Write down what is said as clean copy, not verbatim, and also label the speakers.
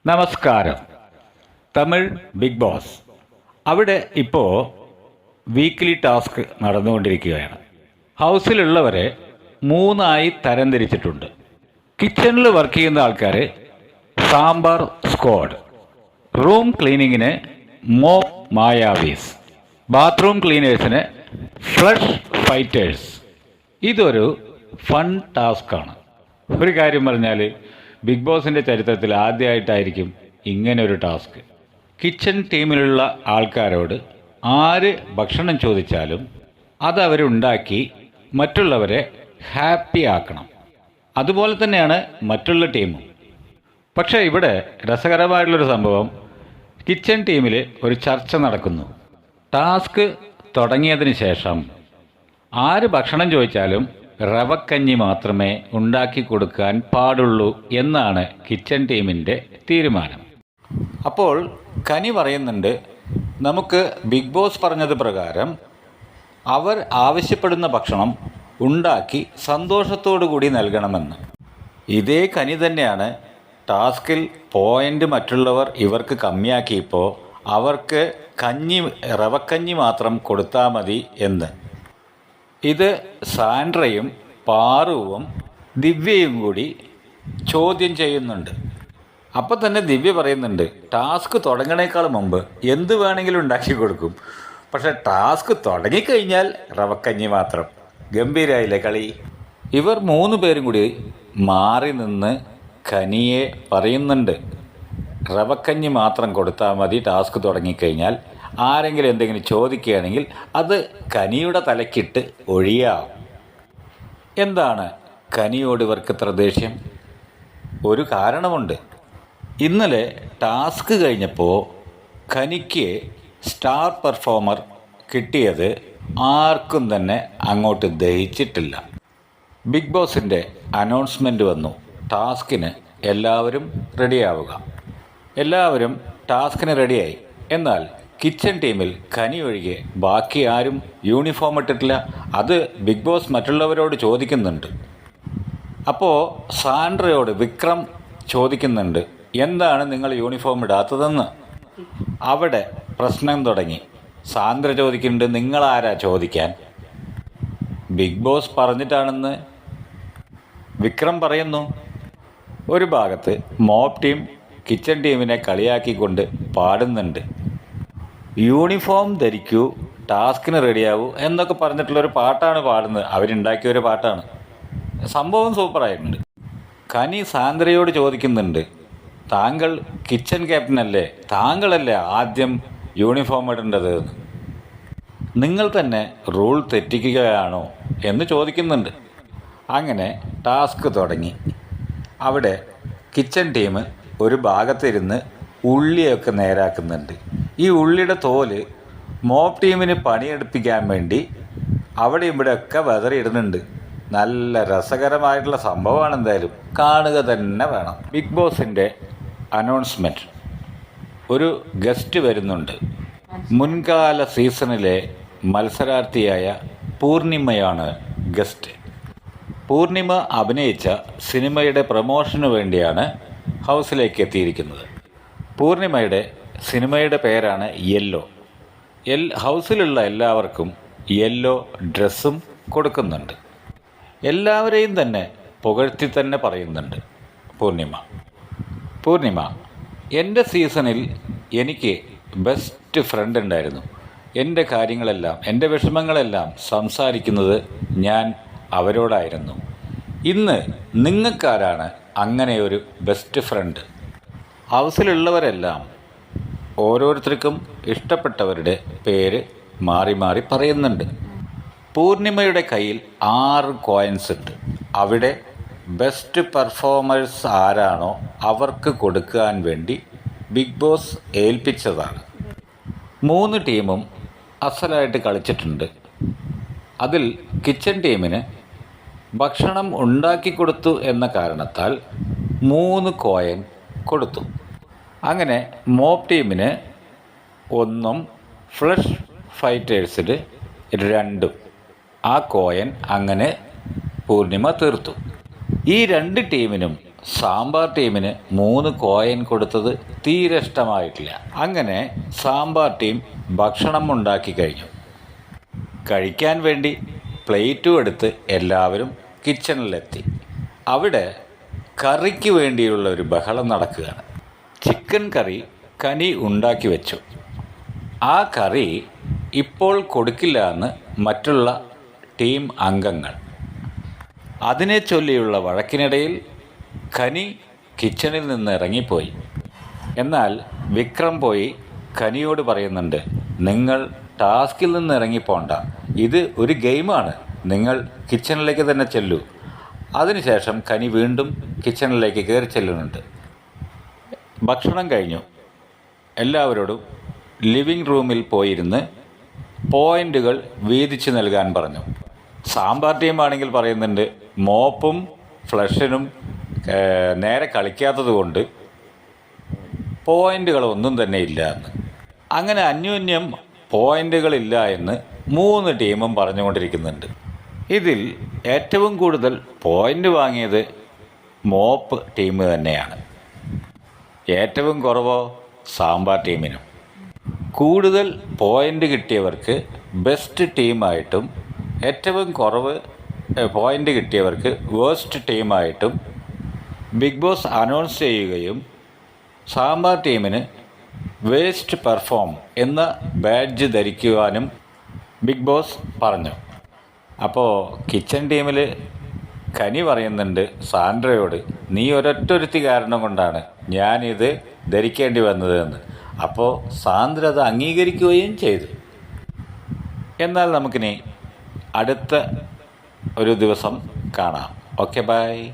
Speaker 1: നമസ്കാരം. Tamil big boss അവിടെ ഇപ്പോൾ വീക്ക്ലി ടാസ്ക് നടന്നുകൊണ്ടിരിക്കുകയാണ്. ഹൗസിലുള്ളവരെ മൂന്നായി തരംതിരിച്ചിട്ടുണ്ട്. കിച്ചണിൽ വർക്ക് ചെയ്യുന്ന ആൾക്കാർ സാമ്പാർ സ്ക്വാഡ്, റൂം ക്ലീനിങ്ങിന് മോപ്പ് മായാവീസ്, ബാത്റൂം ക്ലീനേഴ്സിന് ഫ്ലഷ് ഫൈറ്റേഴ്സ്. ഇതൊരു ഫൺ ടാസ്ക്കാണ്. ഒരു കാര്യം പറഞ്ഞാൽ ബിഗ് ബോസിൻ്റെ ചരിത്രത്തിൽ ആദ്യമായിട്ടായിരിക്കും ഇങ്ങനൊരു ടാസ്ക്. കിച്ചൺ ടീമിലുള്ള ആൾക്കാരോട് ആര് ഭക്ഷണം ചോദിച്ചാലും അതവരുണ്ടാക്കി മറ്റുള്ളവരെ ഹാപ്പി ആക്കണം. അതുപോലെ തന്നെയാണ് മറ്റുള്ള ടീമും. പക്ഷേ ഇവിടെ രസകരമായിട്ടുള്ളൊരു സംഭവം, കിച്ചൺ ടീമിൽ ഒരു ചർച്ച നടക്കുന്നു. ടാസ്ക് തുടങ്ങിയതിന് ശേഷം ആര് ഭക്ഷണം ചോദിച്ചാലും റവക്കഞ്ഞി മാത്രമേ ഉണ്ടാക്കി കൊടുക്കാൻ പാടുള്ളൂ എന്നാണ് കിച്ചൺ ടീമിൻ്റെ തീരുമാനം. അപ്പോൾ കനി പറയുന്നുണ്ട്, നമുക്ക് ബിഗ് ബോസ് പറഞ്ഞത് പ്രകാരം അവർ ആവശ്യപ്പെടുന്ന ഭക്ഷണം ഉണ്ടാക്കി സന്തോഷത്തോടു കൂടി നൽകണമെന്ന്. ഇതേ കനി തന്നെയാണ് ടാസ്കിൽ പോയിൻ്റ് മറ്റുള്ളവർ ഇവർക്ക് കമ്മിയാക്കിയപ്പോൾ അവർക്ക് റവക്കഞ്ഞി മാത്രം കൊടുത്താൽ മതി എന്ന്. ഇത് സാൻഡ്രയും പാറുവും ദിവ്യയും കൂടി ചോദ്യം ചെയ്യുന്നുണ്ട്. അപ്പോൾ തന്നെ ദിവ്യ പറയുന്നുണ്ട്, ടാസ്ക് തുടങ്ങണേക്കാൾ മുമ്പ് എന്ത് വേണമെങ്കിലും ഉണ്ടാക്കി കൊടുക്കും, പക്ഷേ ടാസ്ക് തുടങ്ങിക്കഴിഞ്ഞാൽ റവക്കഞ്ഞി മാത്രം. ഗംഭീരായില്ലേ കളി? ഇവർ മൂന്ന് പേരും കൂടി മാറി നിന്ന് കനിയെ പറയുന്നുണ്ട്, റവക്കഞ്ഞി മാത്രം കൊടുത്താൽ മതി, ടാസ്ക് തുടങ്ങിക്കഴിഞ്ഞാൽ ആരെങ്കിലും എന്തെങ്കിലും ചോദിക്കുകയാണെങ്കിൽ അത് കനിയുടെ തലക്കിട്ട് ഒഴിയാം. എന്താണ് കനിയോട് ഇവർക്ക് ഇത്ര ദേഷ്യം? ഒരു കാരണമുണ്ട്. ഇന്നലെ ടാസ്ക് കഴിഞ്ഞപ്പോൾ കനിക്ക് സ്റ്റാർ പെർഫോമർ കിട്ടിയത് ആർക്കും തന്നെ അങ്ങോട്ട് ദഹിച്ചിട്ടില്ല. ബിഗ് ബോസിൻ്റെ അനൗൺസ്മെൻറ്റ് വന്നു, ടാസ്കിന് എല്ലാവരും റെഡിയാവുക. എല്ലാവരും ടാസ്കിന് റെഡിയായി. എന്നാൽ കിച്ചൺ ടീമിൽ കനി ഒഴികെ ബാക്കി ആരും യൂണിഫോം ഇട്ടിട്ടില്ല. അത് ബിഗ് ബോസ് മറ്റുള്ളവരോട് ചോദിക്കുന്നുണ്ട്. അപ്പോൾ സാൻഡ്രയോട് വിക്രം ചോദിക്കുന്നുണ്ട്, എന്താണ് നിങ്ങൾ യൂണിഫോം ഇടാത്തതെന്ന്. അവിടെ പ്രശ്നം തുടങ്ങി. സാന്ദ്ര ചോദിക്കുന്നുണ്ട്, നിങ്ങളാരാ ചോദിക്കാൻ? ബിഗ് ബോസ് പറഞ്ഞിട്ടാണെന്ന് വിക്രം പറയുന്നു. ഒരു ഭാഗത്ത് മോപ്പ് ടീം കിച്ചൺ ടീമിനെ കളിയാക്കിക്കൊണ്ട് പാടുന്നുണ്ട്, യൂണിഫോം ധരിക്കൂ, ടാസ്കിന് റെഡിയാവൂ എന്നൊക്കെ പറഞ്ഞിട്ടുള്ളൊരു പാട്ടാണ് പാടുന്നത്. അവരുണ്ടാക്കിയൊരു പാട്ടാണ്. സംഭവം സൂപ്പറായിട്ടുണ്ട്. കനി സാന്ദ്രയോട് ചോദിക്കുന്നുണ്ട്, താങ്കൾ കിച്ചൺ ക്യാപ്റ്റനല്ലേ, താങ്കളല്ലേ ആദ്യം യൂണിഫോം ഇടേണ്ടത്, നിങ്ങൾ തന്നെ റൂൾ തെറ്റിക്കുകയാണോ എന്ന് ചോദിക്കുന്നുണ്ട്. അങ്ങനെ ടാസ്ക് തുടങ്ങി. അവിടെ കിച്ചൺ ടീം ഒരു ഭാഗത്തിരുന്ന് ഉള്ളിയൊക്കെ നേരാക്കുന്നുണ്ട്. ഈ ഉള്ളിയുടെ തോല് മോപ്പ് ടീമിന് പണിയെടുപ്പിക്കാൻ വേണ്ടി അവിടെ ഇവിടെയൊക്കെ വെതറിയിടുന്നുണ്ട്. നല്ല രസകരമായിട്ടുള്ള സംഭവമാണ്. എന്തായാലും കാണുക തന്നെ വേണം. ബിഗ് ബോസിൻ്റെ അനൗൺസ്മെൻറ്റ്, ഒരു ഗസ്റ്റ് വരുന്നുണ്ട്. മുൻകാല സീസണിലെ മത്സരാർത്ഥിയായ പൂർണിമയാണ് ഗസ്റ്റ്. പൂർണിമ അഭിനയിച്ച സിനിമയുടെ പ്രമോഷന് വേണ്ടിയാണ് ഹൗസിലേക്ക് എത്തിയിരിക്കുന്നത്. പൂർണിമയുടെ സിനിമയുടെ പേരാണ് യെല്ലോ. ഹൗസിലുള്ള എല്ലാവർക്കും യെല്ലോ ഡ്രസ്സും കൊടുക്കുന്നുണ്ട്. എല്ലാവരെയും തന്നെ പുകഴ്ത്തി തന്നെ പറയുന്നുണ്ട് പൂർണിമ. എൻ്റെ സീസണിൽ എനിക്ക് ബെസ്റ്റ് ഫ്രണ്ട് ഉണ്ടായിരുന്നു. എൻ്റെ കാര്യങ്ങളെല്ലാം, എൻ്റെ വിഷമങ്ങളെല്ലാം സംസാരിക്കുന്നത് ഞാൻ അവരോടായിരുന്നു. ഇന്ന് നിങ്ങൾക്കാരാണ് അങ്ങനെ ഒരു ബെസ്റ്റ് ഫ്രണ്ട്? ഹൗസിലുള്ളവരെല്ലാം ഓരോരുത്തർക്കും ഇഷ്ടപ്പെട്ടവരുടെ പേര് മാറി മാറി പറയുന്നുണ്ട്. പൂർണിമയുടെ കയ്യിൽ 6 കോയിൻസ് ഉണ്ട്. അവിടെ ബെസ്റ്റ് പെർഫോമേഴ്സ് ആരാണോ അവർക്ക് കൊടുക്കാൻ വേണ്ടി ബിഗ് ബോസ് ഏൽപ്പിച്ചതാണ്. 3 ടീമും അസലായിട്ട് കളിച്ചിട്ടുണ്ട്. അതിൽ കിച്ചൺ ടീമിന് ഭക്ഷണം ഉണ്ടാക്കി കൊടുത്തു എന്ന കാരണത്താൽ 3 കോയിൻ കൊടുത്തു. അങ്ങനെ മോപ്പ് ടീമിന് 1, ഫ്ലഷ് ഫൈറ്റേഴ്സിന് 2. ആ കോയിൻ അങ്ങനെ പൂർണിമ തീർത്തു. ഈ 2 ടീമിനും സാമ്പാർ ടീമിന് 3 കോയിൻ കൊടുത്തത് തീരെ ഇഷ്ടമായിട്ടില്ല. അങ്ങനെ സാമ്പാർ ടീം ഭക്ഷണം ഉണ്ടാക്കി കഴിഞ്ഞു. കഴിക്കാൻ വേണ്ടി പ്ലേറ്റും എടുത്ത് എല്ലാവരും കിച്ചണിലെത്തി. അവിടെ കറിക്ക് വേണ്ടിയുള്ള ഒരു ബഹളം നടക്കുകയാണ്. ചിക്കൻ കറി കനി ഉണ്ടാക്കി വെച്ചു. ആ കറി ഇപ്പോൾ കൊടുക്കില്ല എന്ന് മറ്റുള്ള ടീം അംഗങ്ങൾ. അതിനെ ചൊല്ലിയുള്ള വഴക്കിനിടയിൽ കനി കിച്ചണിൽ നിന്ന് ഇറങ്ങിപ്പോയി. എന്നാൽ വിക്രം പോയി കനിയോട് പറയുന്നുണ്ട്, നിങ്ങൾ ടാസ്കിൽ നിന്ന് ഇറങ്ങിപ്പോണ്ട, ഇത് ഒരു ഗെയിമാണ്, നിങ്ങൾ കിച്ചണിലേക്ക് തന്നെ ചെല്ലൂ. അതിനുശേഷം കനി വീണ്ടും കിച്ചണിലേക്ക് കയറി ചെല്ലുന്നുണ്ട്. ഭക്ഷണം കഴിഞ്ഞു. എല്ലാവരോടും ലിവിങ് റൂമിൽ പോയിരുന്ന് പോയിൻ്റുകൾ വീതിച്ച് നൽകാൻ പറഞ്ഞു. സാമ്പാർ ടീമാണെങ്കിൽ പറയുന്നുണ്ട്, മോപ്പും ഫ്ലഷിനും നേരെ കളിക്കാത്തത് കൊണ്ട് പോയിൻ്റുകളൊന്നും തന്നെ ഇല്ല എന്ന്. അങ്ങനെ അന്യോന്യം പോയിൻ്റുകളില്ല എന്ന് 3 ടീമും പറഞ്ഞുകൊണ്ടിരിക്കുന്നുണ്ട്. ഇതിൽ ഏറ്റവും കൂടുതൽ പോയിൻ്റ് വാങ്ങിയത് മോപ്പ് ടീം തന്നെയാണ്. ഏറ്റവും കുറവോ സാമ്പാർ ടീമിനും. കൂടുതൽ പോയിൻ്റ് കിട്ടിയവർക്ക് ബെസ്റ്റ് ടീമായിട്ടും ഏറ്റവും കുറവ് പോയിൻ്റ് കിട്ടിയവർക്ക് വേസ്റ്റ് ടീമായിട്ടും ബിഗ് ബോസ് അനൗൺസ് ചെയ്യുകയും സാമ്പാർ ടീമിന് വേസ്റ്റ് പെർഫോം എന്ന ബാഡ്ജ് ധരിക്കുവാനും ബിഗ് ബോസ് പറഞ്ഞു. അപ്പോൾ കിച്ചൺ ടീമിൽ കനി പറയുന്നുണ്ട് സാൻഡ്രയോട്, നീ ഒരൊറ്റൊരുത്തി കാരണം കൊണ്ടാണ് ഞാനിത് ധരിക്കേണ്ടി വന്നത് എന്ന്. അപ്പോൾ സാന്ദ്ര അത് അംഗീകരിക്കുകയും ചെയ്തു. എന്നാൽ നമുക്കിനി അടുത്ത ഒരു ദിവസം കാണാം. Okay, by.